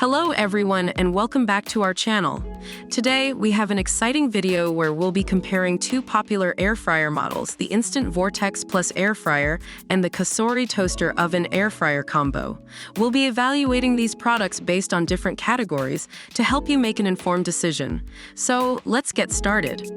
Hello everyone and welcome back to our channel. Today we have an exciting video where we'll be comparing two popular air fryer models, the Instant Vortex Plus air fryer and the COSORI Toaster Oven air fryer combo. We'll be evaluating these products based on different categories to help you make an informed decision. So let's get started.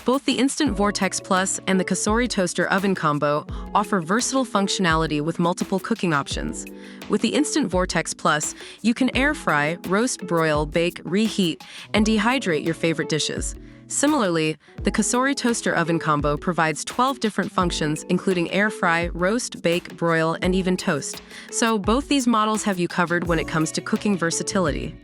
Both the Instant Vortex Plus and the COSORI Toaster Oven combo offer versatile functionality with multiple cooking options. With the Instant Vortex Plus, you can air fry, roast, broil, bake, reheat, and dehydrate your favorite dishes. Similarly, the COSORI Toaster Oven combo provides 12 different functions, including air fry, roast, bake, broil, and even toast. So both these models have you covered when it comes to cooking versatility.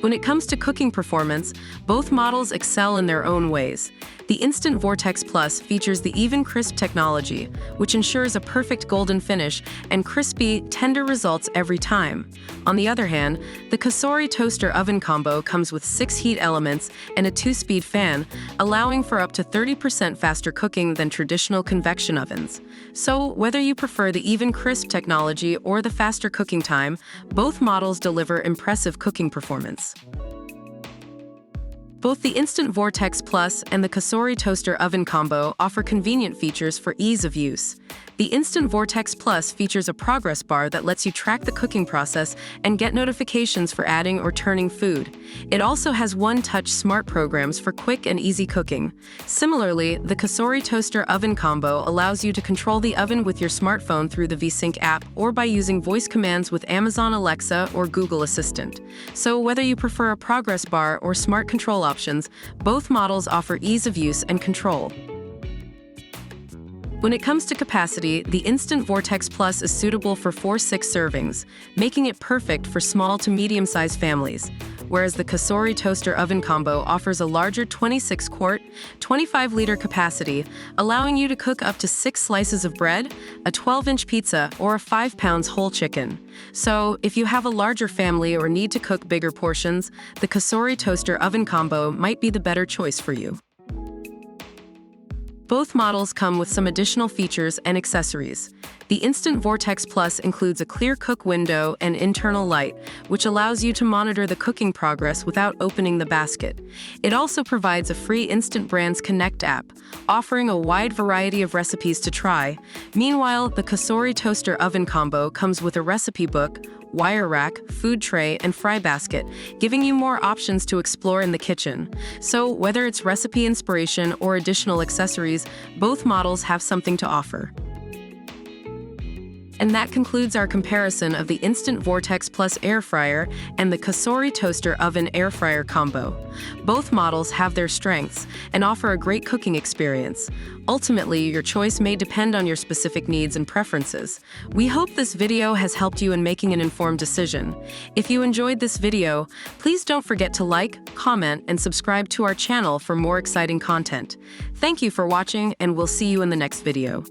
When it comes to cooking performance, both models excel in their own ways. The Instant Vortex Plus features the EvenCrisp technology, which ensures a perfect golden finish and crispy, tender results every time. On the other hand, the COSORI Toaster Oven combo comes with 6 heat elements and a 2-speed fan, allowing for up to 30% faster cooking than traditional convection ovens. So, whether you prefer the EvenCrisp technology or the faster cooking time, both models deliver impressive cooking performance. Both the Instant Vortex Plus and the COSORI Toaster Oven combo offer convenient features for ease of use. The Instant Vortex Plus features a progress bar that lets you track the cooking process and get notifications for adding or turning food. It also has one-touch smart programs for quick and easy cooking. Similarly, the COSORI Toaster Oven combo allows you to control the oven with your smartphone through the VSync app or by using voice commands with Amazon Alexa or Google Assistant. So whether you prefer a progress bar or smart control options, both models offer ease of use and control. When it comes to capacity, the Instant Vortex Plus is suitable for 4-6 servings, making it perfect for small to medium-sized families, whereas the COSORI Toaster Oven combo offers a larger 26-quart, 25-liter capacity, allowing you to cook up to 6 slices of bread, a 12-inch pizza, or a 5 pounds whole chicken. So, if you have a larger family or need to cook bigger portions, the COSORI Toaster Oven combo might be the better choice for you. Both models come with some additional features and accessories. The Instant Vortex Plus includes a clear cook window and internal light, which allows you to monitor the cooking progress without opening the basket. It also provides a free Instant Brands Connect app, offering a wide variety of recipes to try. Meanwhile, the COSORI Toaster Oven combo comes with a recipe book, wire rack, food tray, and fry basket, giving you more options to explore in the kitchen. So, whether it's recipe inspiration or additional accessories, both models have something to offer. And that concludes our comparison of the Instant Vortex Plus air fryer and the COSORI Toaster Oven air fryer combo. Both models have their strengths and offer a great cooking experience. Ultimately, your choice may depend on your specific needs and preferences. We hope this video has helped you in making an informed decision. If you enjoyed this video, please don't forget to like, comment, and subscribe to our channel for more exciting content. Thank you for watching, and we'll see you in the next video.